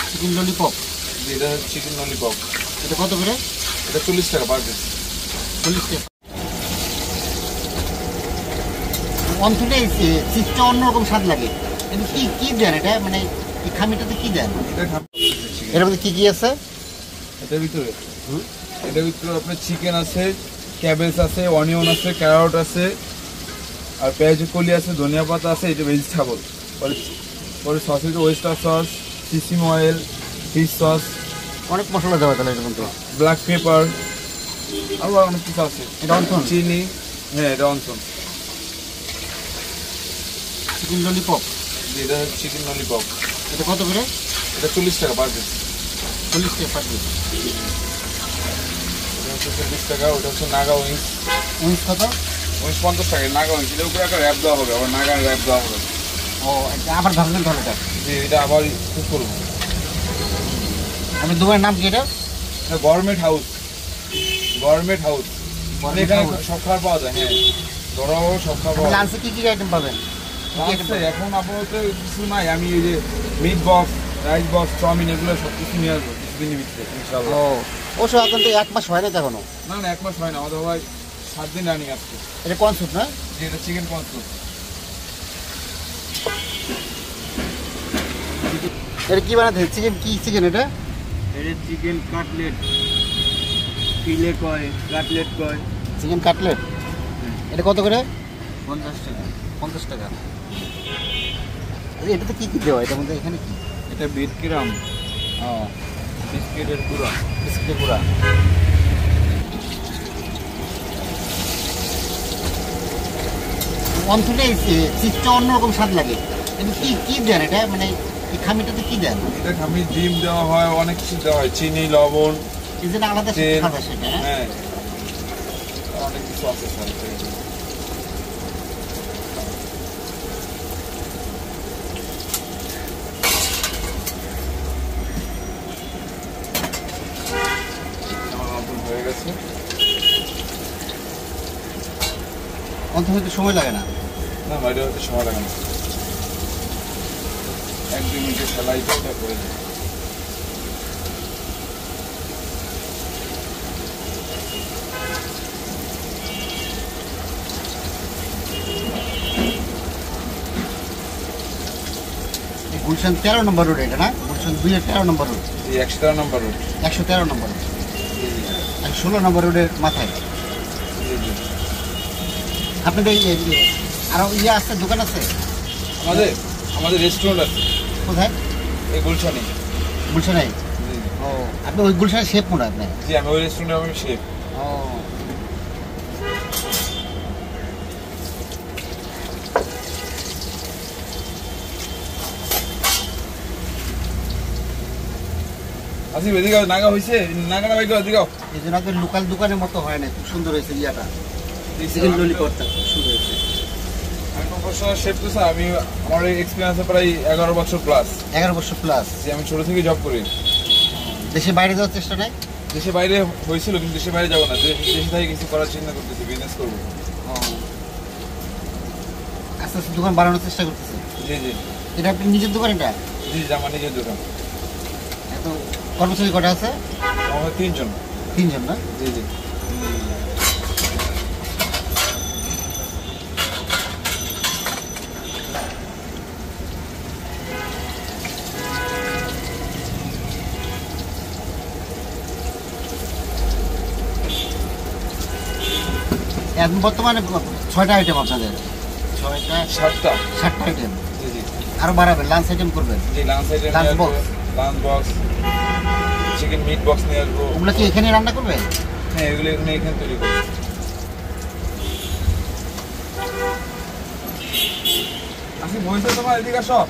Chicken lollipop, এটা chicken lollipop. এটা কত করে? এটা 40 টাকা পার পিস। 40 টাকা। অন্থটা চিপটা অন্যরকম স্বাদ লাগে। এটা কি কি দেন? এটা মানে এই খামিটাতে কি দেন? এর মধ্যে কি কি আছে? এটার ভিতরে আপনার চিকেন আছে, ক্যাবেজ আছে, অনিয়ন আছে, ক্যারট আছে, আর পেঁয়াজ কলি আছে, ধনিয়া পাতা আছে। এটা ভেজিটেবল। পরে সস আছে oyster sauce, sesame oil, fish sauce, অনেক মশলা দেওয়া তাহলে এর মধ্যে। ব্ল্যাক পেপার, আরও অনেক কিছু আছে। এটা অন্থন চিনি। হ্যাঁ, এটা অন্থন। চিকেন ললিপপ, এটা চিকেন ললিপপ। এটা কত করে? এটা 40 টাকা পার পিস। 40 টাকা পার পিস। এটা হচ্ছে 40 টাকা। ওটা হচ্ছে নাগা উইংস। উইংস কত? উইংস 50 টাকা। নাগা উইংস, এটার উপরে একটা র্যাপ দেওয়া হবে, আবার নাগা র্যাপ দেওয়া হবে। ও, এটা আবার ভাবলেন তাহলে এটা? জি, এটা আবার কুক করবো। আমি দোকানের নাম কি এটা? Government house. গভর্নমেন্ট হাউস মানে এখানে সব খাবার পাওয়া যায়। হ্যাঁ, ধরাও সব খাবার পাওয়া যায়। লাঞ্চে কি কি আইটেম পাবেন? এখন আপাতত কিছু নাই। আমি এই যে meat box, rice box, chow mein এগুলো সব কিছু নিয়ে আসবো কিছুদিনের ভিতরে ইনশাআল্লাহ। ও সব এখন তো 1 মাস হয় না এখনো? না, 1 মাস হয় না। আমাদের ভাই 7 দিন রানিং আসছে। এটা কোন স্যুপ না? যে এটা চিকেন কর্ন স্যুপ। এটা কি বানাতে? চিকেন কি চিকেন এটা? এটা চিকেন কাটলেট, ফিলে কয়, কাটলেট কয়। Chicken cutlet. এটা কত করে? 50 টাকা। 50 টাকা। এটাতে কি কি দেওয়া? এটার মধ্যে এখানে কি? এটা বিট কিরাম, বিস্কিটের গুঁড়া। বিস্কুটের গুঁড়া। অন্থটা চিপটা অন্যরকম স্বাদ লাগে। এটা কি কি দেন? এটা মানে এই খামিটাতে কি দেন? এটা খামি ডিম দেওয়া হয়, অনেক কিছু দেওয়া হয়, চিনি, লবণ, এই জন্য আলাদা স্বাদ আসে এটা। হ্যাঁ, অনেক কিছু আছে স্যার। হয়ে গেছে। অন্থ হইতে সময় লাগে না? না, বাইরে হতে সময় লাগে না। 1-2 মিনিটে সেলাই করে করে দিই। গুলশান 13 নম্বর রোড এটা না? গুলশান 2-এর 13 নম্বর রোড। এই 113 নম্বর রোড। 113 নম্বর রোড। 16 নম্বর রোডের মাথায়। জি জি। আপনাদের আরো আছে, দোকান আছে? আমাদের রেস্টুরেন্ট আছে। কোথায়? এই গুলশানে। গুলশানে? ও, আপনি ওই গুলশানের শেফ মনে হয় আপনি? জি, আমি ওই রেস্টুরেন্টে আমি শেফ। ও, আসি এদিকে নাগা হয়েছে, নাগাটা বাইক এদিকে। এই জন্য আপনার লোকাল দোকানের মতো হয় না। খুব সুন্দর হয়েছে ইয়াটা, চিকেন ললিপপটা খুব সুন্দর হয়েছে। আমি প্রফেশনাল শেফ তো স্যার। আমার এক্সপিরিয়েন্স প্রায় 11 বছর প্লাস। 11 বছর প্লাস। যে আমি ছোট থেকে জব করি। দেশে বাইরে যাওয়ার চেষ্টা নাই? দেশে বাইরে হয়েছিল, কিন্তু দেশে বাইরে যাবো না। দেশে থেকে কিছু করার চিন্তা করতেছি, বিজনেস করবো। আস্তে আস্তে দোকান বাড়ানোর চেষ্টা করতেছে। জি জি। এটা আপনি নিজের দোকান? এটা জি জি, আমার নিজের দোকান। এত কর্মচারী কটা আছে? আমাদের 3 জন। 3 জন না? জি জি। এখন বর্তমানে 6টা আইটেম আপনাদের? 7টা আইটেম। জি জি। আরো বাড়াবেন? লাঞ্চ আইটেম করবেন? জি, lunch item, lunch box, lunch box, chicken meat box নিয়ে আসবো। ওগুলো কি এখানে রান্না করবেন? হ্যাঁ, এগুলো এখানে তৈরি করবো। আসি বলছো তোমার এদিকে সব।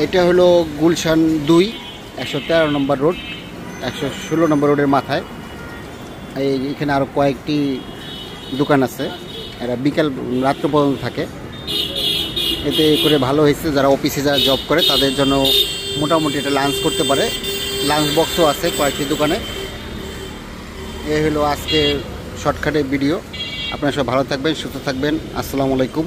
এটা হলো গুলশান 2, 113 নম্বর রোড, 116 নম্বর রোডের মাথায়। এখানে আরও কয়েকটি দোকান আছে। এরা বিকাল রাত্র পর্যন্ত থাকে। এতে করে ভালো হয়েছে, যারা অফিসে যারা জব করে তাদের জন্য মোটামুটি এটা লাঞ্চ করতে পারে। লাঞ্চ বক্সও আছে কয়েকটি দোকানে। এই হলো আজকে শর্টকাটের ভিডিও। আপনারা সব ভালো থাকবেন, সুস্থ থাকবেন। আসসালামু আলাইকুম।